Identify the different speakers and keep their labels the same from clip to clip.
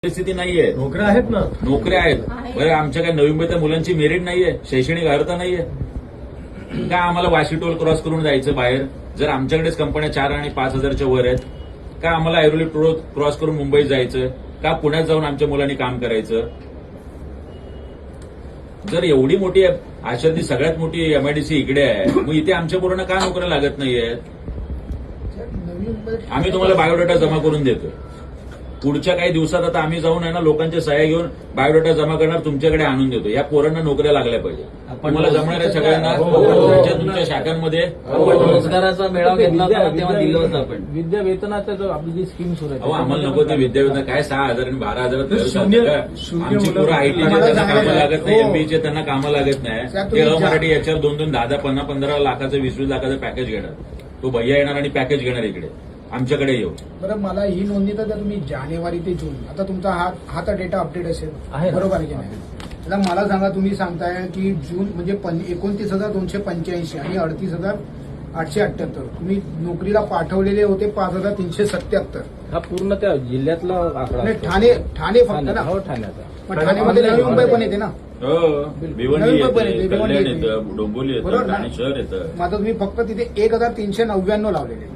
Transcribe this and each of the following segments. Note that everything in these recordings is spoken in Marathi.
Speaker 1: परिस्थिती नाहीये.
Speaker 2: नोकऱ्या आहेत ना,
Speaker 1: नोकऱ्या आहेत. बरं, आमच्या काय नवी मुंबईतल्या मुलांची मेरिट नाहीये, शैक्षणिक अर्हता नाहीये का? आम्हाला वाशी टोल क्रॉस करून जायचं बाहेर, जर आमच्याकडेच कंपन्या 4 आणि 5,000च्या वर आहेत का? आम्हाला ऐरोली टोल क्रॉस करून मुंबईत जायचं का? पुण्यात जाऊन आमच्या मुलांनी काम करायचं? जर एवढी मोठी आशातली सगळ्यात मोठी एमआयडीसी इकडे आहे, मग इथे आमच्या पोरांना का नोकऱ्या लागत नाहीयेत? आम्ही तुम्हाला बायोडाटा जमा करून देतो. पुढच्या काही दिवसात आता आम्ही जाऊन आहे ना, लोकांच्या सह्या घेऊन बायोडाटा जमा करणार, तुमच्याकडे आणून देतो. या पोरांना नोकऱ्या लागल्या पाहिजे. तुम्हाला जमणार आहे सगळ्यांना? तुमच्या शाखांमध्ये
Speaker 3: रोजगाराचा मेळावा घेतला होता तेव्हा दिलं होतं आपण.
Speaker 2: विद्या वेतनाचा जो आपली जी स्कीम सुरू आहे,
Speaker 1: आम्हाला नको ते विद्यावेतन काय 6,000 आणि 12,000 आमची पोरं आयटीचे त्यांना कामं लागत नाही, एमबीचे त्यांना कामं लागत नाही. ते अमराठी याच्यावर 2-2, 10-10, 15-15 लाखाचं 20-20 लाखाचं पॅकेज घेणार. तो भैया येणार आणि पॅकेज घेणार इकडे आमच्याकडे येऊ.
Speaker 4: बरं, मला ही नोंदणी तर द्या तुम्ही. जानेवारी ते जून, आता तुमचा हा तर डेटा अपडेट असेल, बरोबर आहे की नाही? आता मला सांगा, तुम्ही सांगताय की जून म्हणजे 29,285 आणि 38,878 तुम्ही नोकरीला पाठवलेले होते 5,377.
Speaker 2: हा पूर्ण त्या जिल्ह्यातला आकडा
Speaker 4: नाही,
Speaker 2: असतो.
Speaker 4: ठाणे फक्त ना?
Speaker 2: हो, ठाण्याचा.
Speaker 4: पण ठाण्यामध्ये नवी मुंबई पण येते ना?
Speaker 1: हो, भिवंडी येते, कल्याण येतं, डोंबिवली येतं,
Speaker 4: बरोबर ना?
Speaker 1: ठाणे शहर येतं.
Speaker 4: मग आता तुम्ही फक्त तिथे 1,399 लावलेले.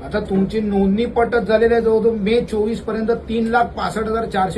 Speaker 4: आता तुमची नोंदणी पटच झालेली आहे. जवळजवळ मे 24 पर्यंत 3,65,400